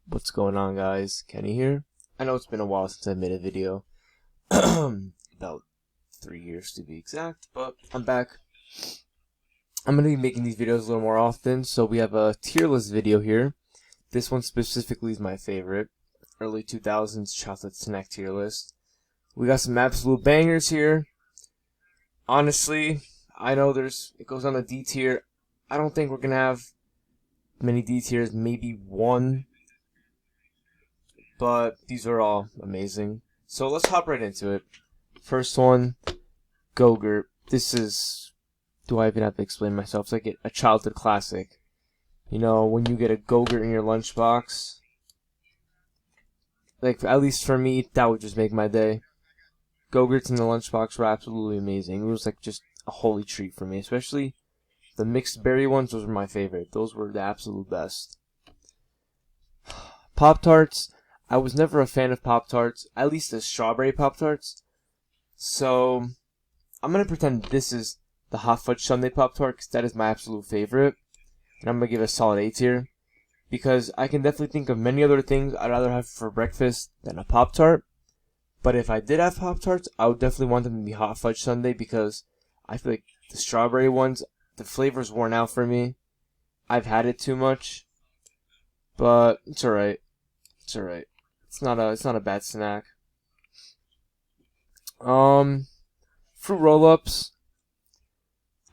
What's going on, guys? Kenny here. I know it's been a while since I made a video. About 3 years to be exact, but I'm back. I'm going to be making these videos a little more often, so we have a tier list video here. This one specifically is my favorite. Early 2000s chocolate snack tier list. We got some absolute bangers here. Honestly, I know it goes on the D tier. I don't think we're going to have many D tiers, maybe one. But these are all amazing. So let's hop right into it. First one, Go-Gurt. This is, do I even have to explain myself? It's like a childhood classic. You know, when you get a Go-Gurt in your lunchbox, like at least for me, that would just make my day. Go-Gurts in the lunchbox were absolutely amazing. It was like just a holy treat for me, especially the mixed berry ones. Those were my favorite. Those were the absolute best. Pop-Tarts. I was never a fan of Pop-Tarts, at least the strawberry Pop-Tarts. So, I'm going to pretend this is the Hot Fudge Sundae Pop-Tart, because that is my absolute favorite. And I'm going to give it a solid A tier. Because I can definitely think of many other things I'd rather have for breakfast than a Pop-Tart. But if I did have Pop-Tarts, I would definitely want them to be Hot Fudge Sundae, because I feel like the strawberry ones, the flavor's worn out for me. I've had it too much. But, it's alright. It's alright. It's not a bad snack. Fruit roll-ups.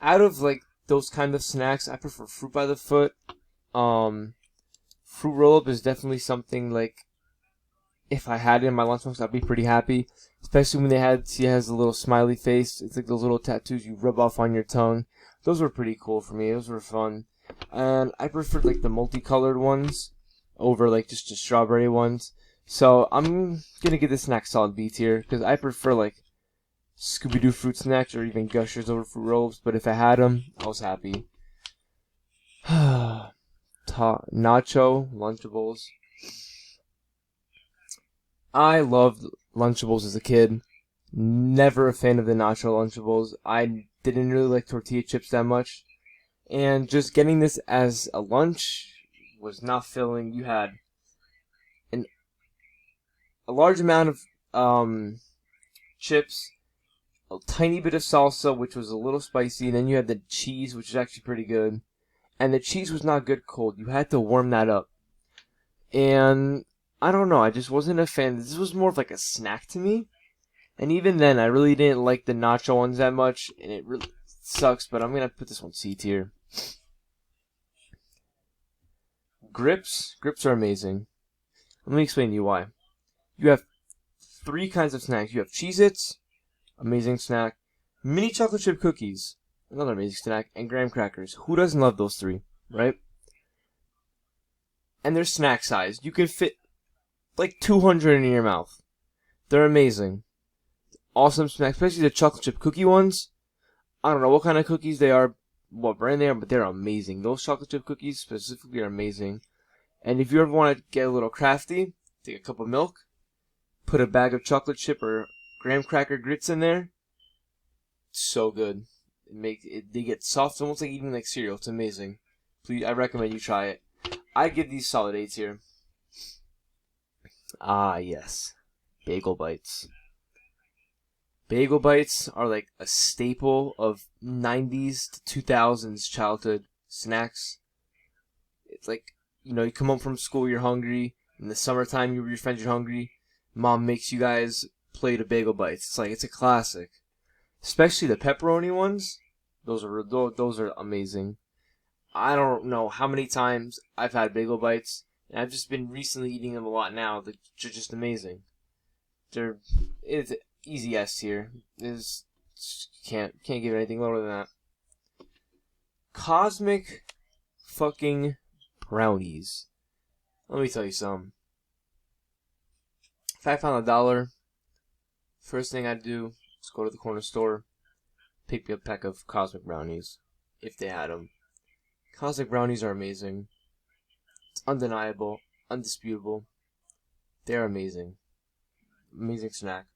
Out of like those kind of snacks, I prefer fruit by the foot. Fruit roll-up is definitely something like if I had it in my lunchbox, I'd be pretty happy. Especially when he has a little smiley face. It's like those little tattoos you rub off on your tongue. Those were pretty cool for me. Those were fun. And I preferred like the multicolored ones over like just the strawberry ones. So I'm gonna give this snack solid B tier because I prefer like Scooby-Doo fruit snacks or even Gushers over fruit rolls. But if I had them, I was happy. Nacho Lunchables. I loved Lunchables as a kid. Never a fan of the Nacho Lunchables. I didn't really like tortilla chips that much. And just getting this as a lunch was not filling. You had a large amount of chips, a tiny bit of salsa, which was a little spicy, and then you had the cheese, which is actually pretty good. And the cheese was not good cold. You had to warm that up. And I don't know, I just wasn't a fan. This was more of like a snack to me. And even then, I really didn't like the nacho ones that much, and it really sucks, but I'm going to put this one C tier. Grips are amazing. Let me explain to you why. You have three kinds of snacks. You have Cheez-Its, amazing snack. Mini chocolate chip cookies, another amazing snack. And graham crackers. Who doesn't love those three, right? And they're snack size. You can fit like 200 in your mouth. They're amazing. Awesome snacks, especially the chocolate chip cookie ones. I don't know what kind of cookies they are, what brand they are, but they're amazing. Those chocolate chip cookies specifically are amazing. And if you ever want to get a little crafty, take a cup of milk, put a bag of chocolate chip or graham cracker grits in there. It's so good. They get soft, almost like eating like cereal. It's amazing. Please, I recommend you try it. I give these solid 8s here. Ah, yes. Bagel Bites. Bagel Bites are like a staple of 90s to 2000s childhood snacks. It's like, you come home from school, you're hungry. In the summertime, you with your friends, you're hungry. Mom makes you guys plate of Bagel Bites. It's a classic. Especially the pepperoni ones. Those are amazing. I don't know how many times I've had Bagel Bites, and I've just been recently eating them a lot now. They're just amazing. It's easy S tier. Can't give it anything lower than that. Cosmic fucking brownies. Let me tell you something. If I found $1, first thing I'd do is go to the corner store, pick me a pack of Cosmic brownies, if they had them. Cosmic brownies are amazing. It's undeniable, undisputable. They're amazing. Amazing snack.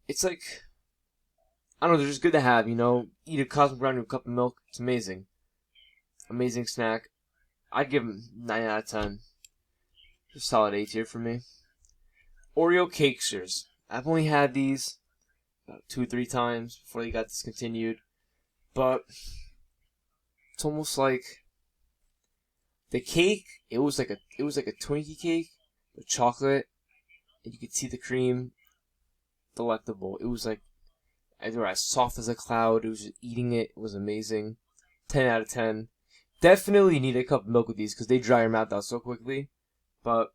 It's like, I don't know, they're just good to have, Eat a Cosmic brownie with a cup of milk. It's amazing. Amazing snack. I'd give them 9 out of 10. A solid A tier for me. Oreo Cakesters. I've only had these about 2 or 3 times before they got discontinued, but it's almost like the cake. It was like a Twinkie cake with chocolate, and you could see the cream. Delectable. It was like they were as soft as a cloud. It was just eating it. It was amazing. 10 out of 10. Definitely need a cup of milk with these because they dry your mouth out so quickly. But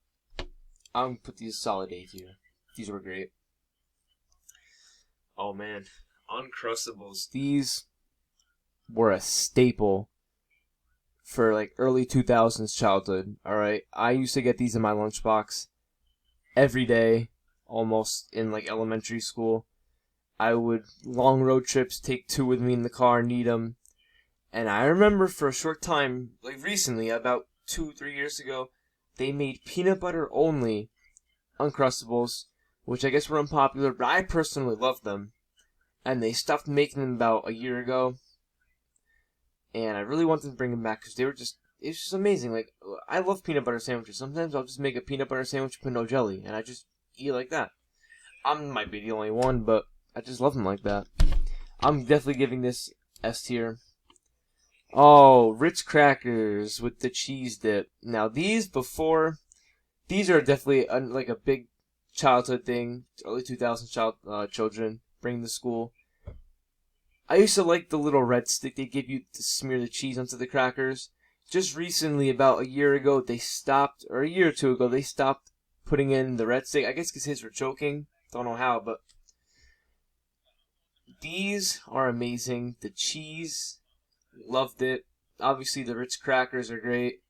I'm gonna put these solid A tier. These were great. Oh man, Uncrustables. These were a staple for like early 2000s childhood. All right, I used to get these in my lunchbox every day, almost in like elementary school. I would long road trips, take 2 with me in the car, and eat them. And I remember for a short time, like recently, about 2-3 years ago, they made peanut butter only Uncrustables, which I guess were unpopular, but I personally loved them. And they stopped making them about a year ago. And I really wanted to bring them back because it's just amazing. Like, I love peanut butter sandwiches. Sometimes I'll just make a peanut butter sandwich with no jelly, and I just eat it like that. I might be the only one, but I just love them like that. I'm definitely giving this S tier. Oh, Ritz crackers with the cheese dip. Now these are definitely like a big childhood thing. Early 2000s children bring to school. I used to like the little red stick they give you to smear the cheese onto the crackers. Just recently, about a year ago, or a year or 2 ago, they stopped putting in the red stick. I guess because kids were choking. Don't know how, but these are amazing. The cheese, loved it. Obviously, the Ritz crackers are great.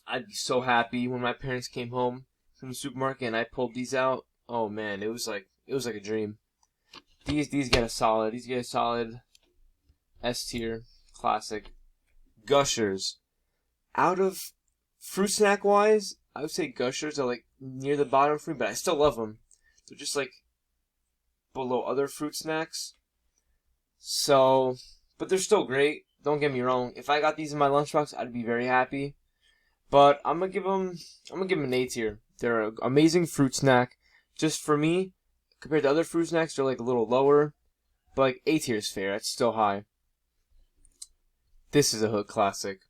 I'd be so happy when my parents came home from the supermarket and I pulled these out. Oh man, it was like a dream. These get a solid. These get a solid S tier, classic. Gushers. Out of fruit snack wise, I would say Gushers are like near the bottom for me, but I still love them. They're just like below other fruit snacks. So, but they're still great. Don't get me wrong. If I got these in my lunchbox, I'd be very happy. But I'm gonna give them an A tier. They're an amazing fruit snack. Just for me, compared to other fruit snacks, they're like a little lower. But like A tier is fair. It's still high. This is a hood classic.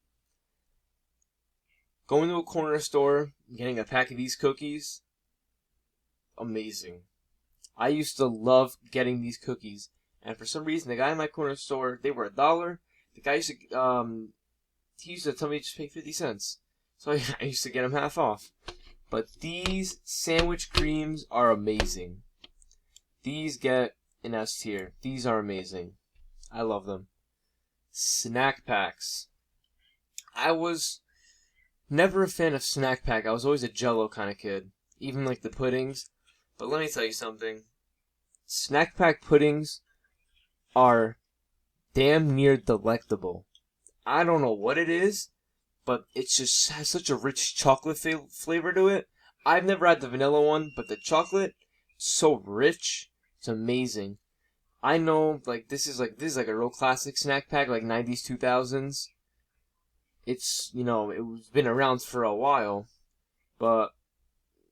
Going to a corner store, getting a pack of these cookies. Amazing. I used to love getting these cookies. And for some reason, the guy in my corner store, they were $1. The guy used to, he used to tell me to just pay 50 cents. So I used to get them half off. But these sandwich creams are amazing. These get an S tier. These are amazing. I love them. Snack packs. I was never a fan of snack pack. I was always a Jell-O kind of kid. Even like the puddings. But let me tell you something. Snack pack puddings are damn near delectable. I don't know what it is, but it just has such a rich chocolate flavor to it. I've never had the vanilla one, but the chocolate, so rich. It's amazing. I know, like, this is like a real classic snack pack, like 90s, 2000s. It's, it's been around for a while, but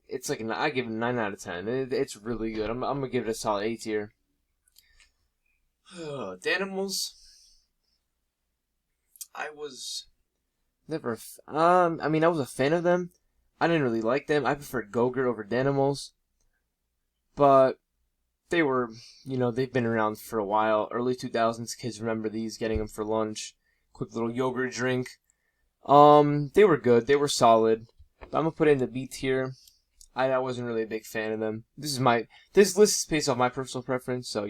it's like, I give it a 9 out of 10. It's really good. I'm gonna give it a solid A tier. Danimals. I was never, I was a fan of them. I didn't really like them. I preferred Go-Gurt over Danimals. But they were, they've been around for a while. Early 2000s kids remember these, getting them for lunch. Quick little yogurt drink. They were good. They were solid. But I'm gonna put it in the B tier. I wasn't really a big fan of them. This list is based off my personal preference, so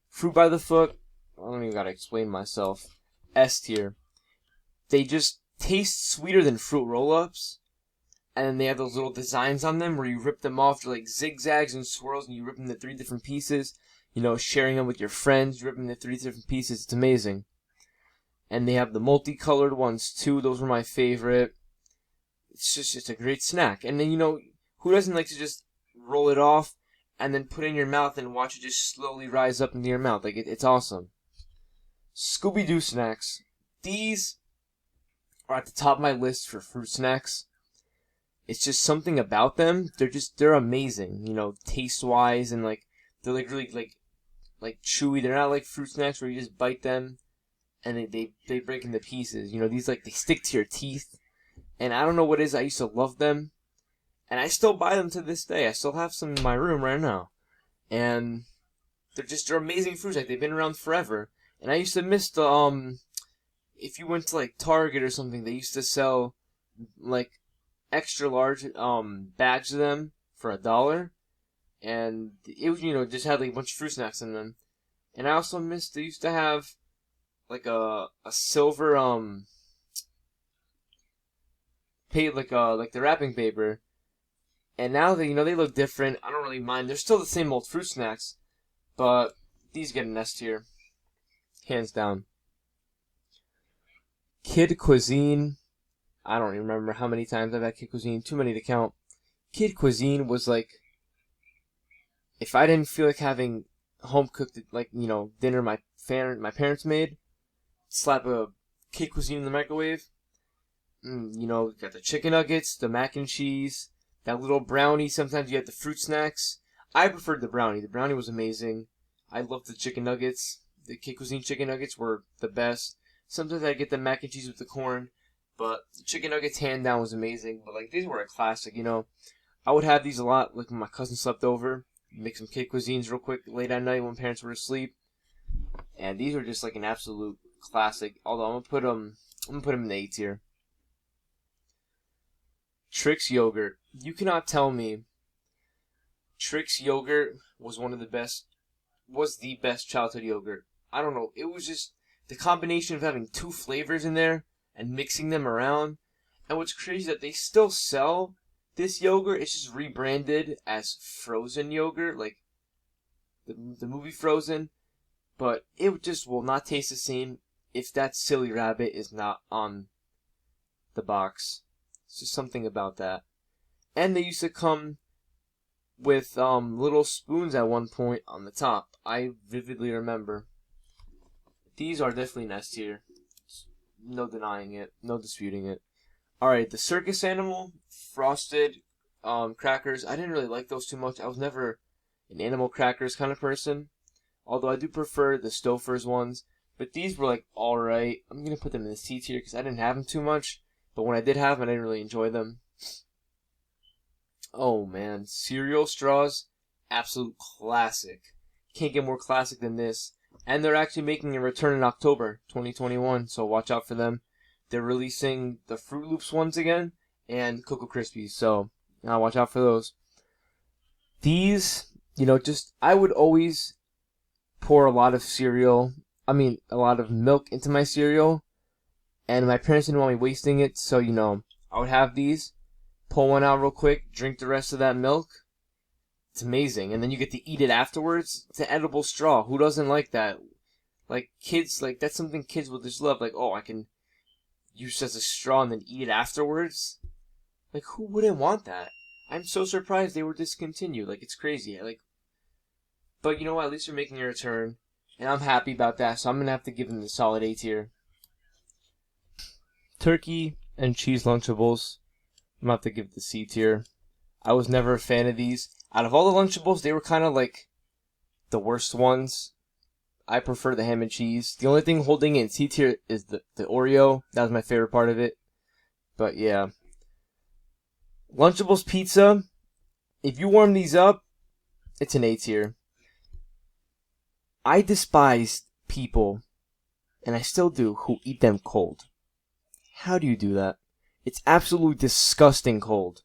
Fruit by the Foot. I don't even gotta explain myself. S tier. They just taste sweeter than Fruit Roll-Ups. And then they have those little designs on them where you rip them off. They're like zigzags and swirls, and you rip them into 3 different pieces. Sharing them with your friends, rip them into 3 different pieces. It's amazing. And they have the multicolored ones too. Those were my favorite. It's a great snack. And then, who doesn't like to just roll it off and then put it in your mouth and watch it just slowly rise up into your mouth? Like, it's awesome. Scooby-Doo snacks. these are at the top of my list for fruit snacks. It's just something about them. They're amazing. You know, taste wise, and like they're like really like chewy. They're not like fruit snacks where you just bite them and they break into pieces. You know, these like they stick to your teeth. And I don't know what it is. I used to love them, and I still buy them to this day. I still have some in my room right now, and they're amazing fruits. Like they've been around forever. And I used to miss the if you went to like Target or something, they used to sell like extra large bags of them for $1, and it was, you know, just had like a bunch of fruit snacks in them. And I also missed they used to have like a silver like the wrapping paper. And now they, you know, they look different. I don't really mind. They're still the same old fruit snacks, but these get an S tier, hands down. Kid Cuisine. I don't even remember how many times I've had Kid Cuisine. Too many to count. Kid Cuisine was like, if I didn't feel like having home cooked, like, you know, dinner my parents made, slap a Kid Cuisine in the microwave. You know, got the chicken nuggets, the mac and cheese, that little brownie. Sometimes you had the fruit snacks. I preferred the brownie. The brownie was amazing. I loved the chicken nuggets. The Kid Cuisine chicken nuggets were the best. Sometimes I'd get the mac and cheese with the corn, but the chicken nuggets hand down was amazing. But like these were a classic, you know. I would have these a lot, like when my cousin slept over. Make some Kid Cuisines real quick late at night when parents were asleep. And these were just like an absolute classic. Although I'm gonna put them in the A tier. Trix yogurt. You cannot tell me Trix yogurt was the best childhood yogurt. I don't know. It was just the combination of having two flavors in there and mixing them around. And what's crazy is that they still sell this yogurt. It's just rebranded as frozen yogurt, like the movie Frozen. But it just will not taste the same if that silly rabbit is not on the box. It's just something about that. And they used to come with little spoons at one point on the top. I vividly remember. These are definitely an S tier. No denying it. No disputing it. Alright, the circus animal frosted crackers. I didn't really like those too much. I was never an animal crackers kind of person. Although I do prefer the Stouffer's ones. But these were like alright. I'm going to put them in the C tier because I didn't have them too much. But when I did have them, I didn't really enjoy them. Oh man, cereal straws, absolute classic. Can't get more classic than this. And they're actually making a return in October 2021, so watch out for them. They're releasing the Fruit Loops ones again and Cocoa Krispies, so watch out for those. These, you know, I would always pour a lot of milk into my cereal. And my parents didn't want me wasting it, so, you know, I would have these, pull one out real quick, drink the rest of that milk. It's amazing. And then you get to eat it afterwards. It's an edible straw. Who doesn't like that? Like, kids, like, that's something kids will just love. Like, oh, I can use it as a straw and then eat it afterwards? Like, who wouldn't want that? I'm so surprised they were discontinued. Like, it's crazy. But you know what? At least they're making a return. And I'm happy about that, so I'm going to have to give them the solid A tier. Turkey and cheese Lunchables. I'm going to have to give the C tier. I was never a fan of these. Out of all the Lunchables, they were kind of like the worst ones. I prefer the ham and cheese. The only thing holding it in C tier is the Oreo. That was my favorite part of it. But yeah. Lunchables pizza. If you warm these up, it's an A tier. I despise people, and I still do, who eat them cold. How do you do that? It's absolutely disgusting cold.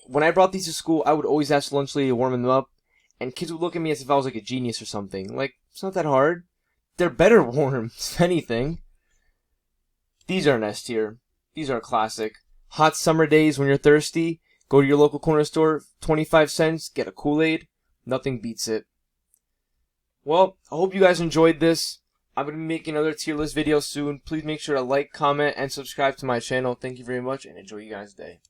When I brought these to school, I would always ask the lunch lady to warm them up, and kids would look at me as if I was like a genius or something. Like, it's not that hard. They're better warm, if anything. These are an S tier. These are a classic. Hot summer days when you're thirsty, go to your local corner store, 25 cents, get a Kool-Aid. Nothing beats it. Well, I hope you guys enjoyed this. I'm going to be making another tier list video soon. Please make sure to like, comment, and subscribe to my channel. Thank you very much, and enjoy you guys' day.